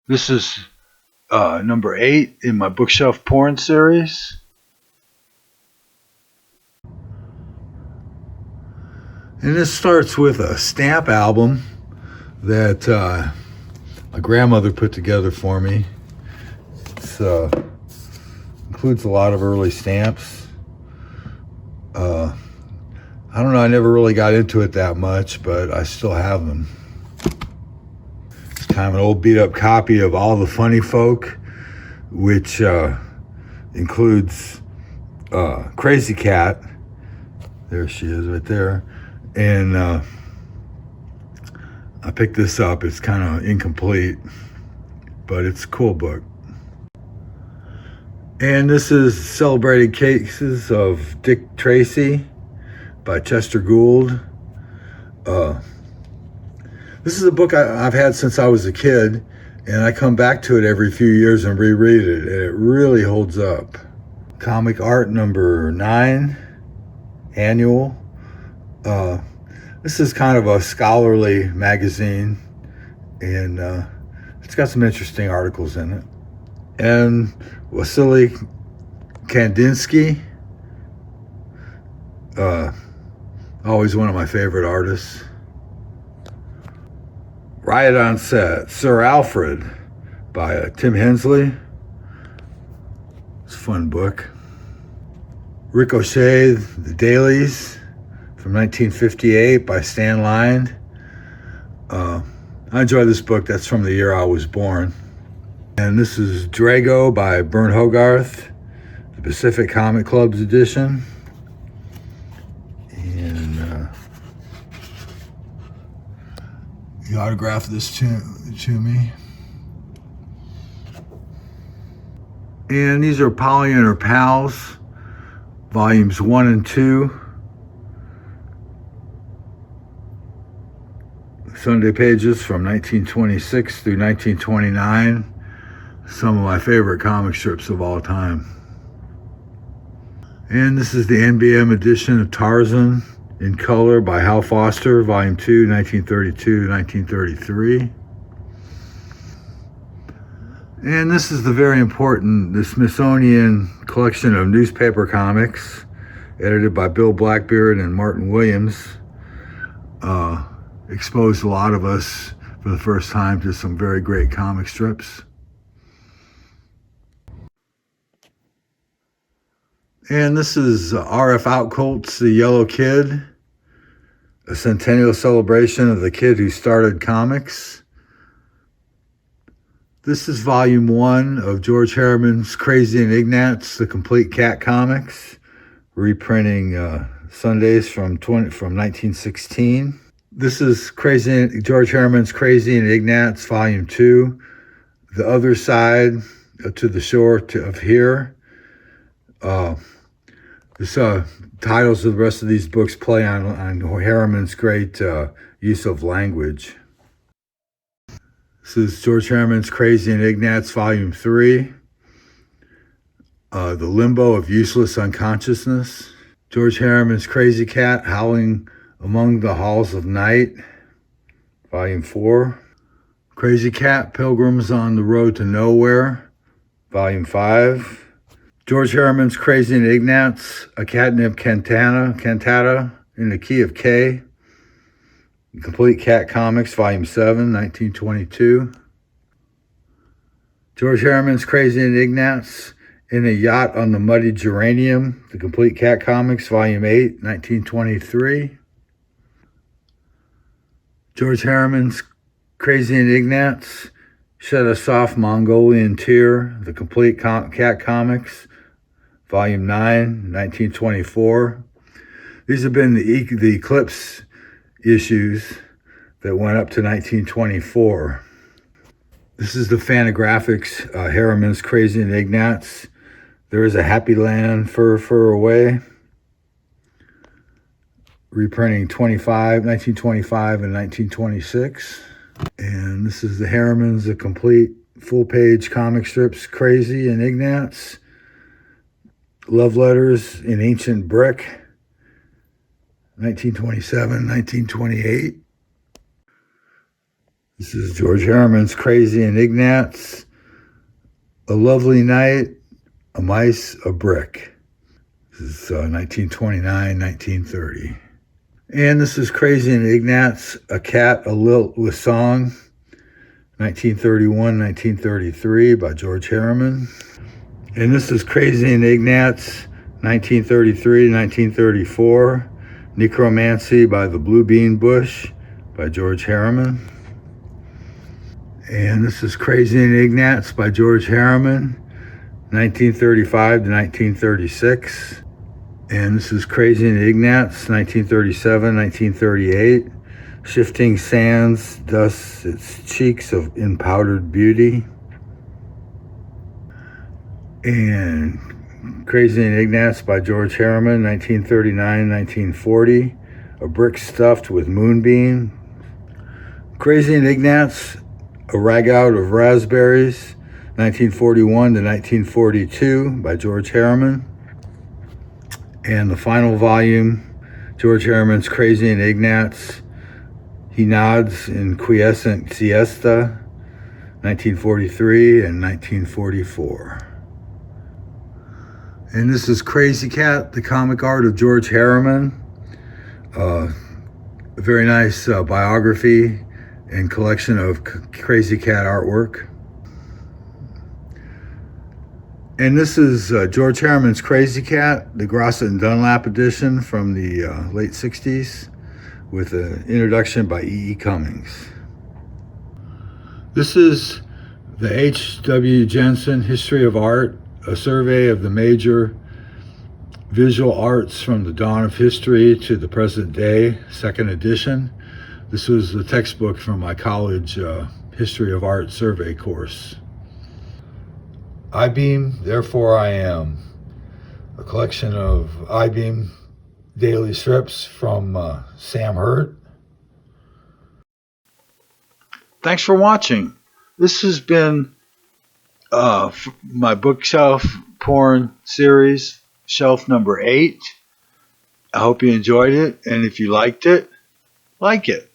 This is number 8 in my bookshelf porn series. And this starts with a stamp album that my grandmother put together for me. It includes a lot of early stamps. I don't know, I never really got into it that much, but I still have them. It's kind of an old beat up copy of All the Funny Folk, which includes Crazy Cat. There she is right there. And I picked this up. It's kind of incomplete, but it's a cool book. And this is Celebrated Cases of Dick Tracy by Chester Gould. This is a book I've had since I was a kid, and I come back to it every few years and reread it, and it really holds up. Comic Art number 9, annual. This is kind of a scholarly magazine, and it's got some interesting articles in it. And Wassily Kandinsky, always one of my favorite artists. Riot on Set, Sir Alfred by Tim Hensley. It's a fun book. Ricochet, The Dailies from 1958 by Stan Line. I enjoy this book. That's from the year I was born. And this is Drago by Bern Hogarth, the Pacific Comic Club's edition. And he autographed this to me. And these are Polly and Her Pals, volumes 1 and 2. Sunday pages from 1926 through 1929. Some of my favorite comic strips of all time. And this is the NBM edition of Tarzan in color by Hal Foster, volume 2, 1932 to 1933. And this is the very important, the Smithsonian collection of newspaper comics, edited by Bill Blackbeard and Martin Williams. Exposed a lot of us for the first time to some very great comic strips. And this is R.F. Outcolt's The Yellow Kid, a centennial celebration of the kid who started comics. This is volume 1 of George Harriman's Crazy and Ignatz, The Complete Cat Comics, reprinting Sundays from 1916. This is George Harriman's Crazy and Ignatz, volume 2, The Other Side to the Shore of Here. This titles of the rest of these books play on Harriman's great use of language. This is George Harriman's Crazy and Ignatz, volume 3, The Limbo of Useless Unconsciousness. George Harriman's Crazy Cat, Howling Among the Halls of Night, volume 4. Crazy Cat, Pilgrims on the Road to Nowhere, volume 5. George Harriman's Crazy and Ignatz, A Catnip Cantata in the Key of K, Complete Cat Comics, volume 7, 1922. George Harriman's Crazy and Ignatz, In a Yacht on the Muddy Geranium, The Complete Cat Comics, volume 8, 1923. George Harriman's Crazy and Ignatz, Shed a Soft Mongolian Tear, The Complete Cat Comics, volume 9, 1924. These have been the Eclipse issues that went up to 1924. This is the Fantagraphics, Harriman's Crazy and Ignatz, There is a Happy Land Fur Away, reprinting 1925 and 1926. And this is the Harriman's, the complete full-page comic strips, Crazy and Ignatz, Love Letters in Ancient Brick, 1927, 1928. This is George Harriman's Crazy and Ignatz. A Lovely Night, a Mice, a Brick. This is 1929, 1930. And this is Crazy and Ignatz, A Cat, a Lilt with Song, 1931, 1933 by George Harriman. And this is Crazy and Ignatz, 1933, 1934, Necromancy by the Blue Bean Bush by George Harriman. And this is Crazy and Ignatz by George Harriman, 1935 to 1936. And this is Crazy and Ignatz, 1937, 1938. Shifting sands dusts its cheeks in powdered beauty. And Crazy and Ignatz by George Harriman, 1939, 1940. A Brick Stuffed with Moonbeam. Crazy and Ignatz, A Rag Out of Raspberries, 1941 to 1942 by George Harriman. And the final volume, George Harriman's Crazy and Ignatz, He Nods in Quiescent Siesta, 1943 and 1944. And this is Crazy Cat, the comic art of George Harriman. A very nice biography and collection of Crazy Cat artwork. And this is George Harriman's Crazy Cat, the Grosset and Dunlap edition from the late 60s, with an introduction by E.E. Cummings. This is the H.W. Jensen History of Art, a survey of the major visual arts from the dawn of history to the present day, second edition. This was the textbook from my college History of Art survey course. I-Beam, Therefore I Am, a collection of I-Beam daily strips from Sam Hurt. Thanks for watching. This has been my bookshelf porn series, shelf number 8. I hope you enjoyed it, and if you liked it, like it.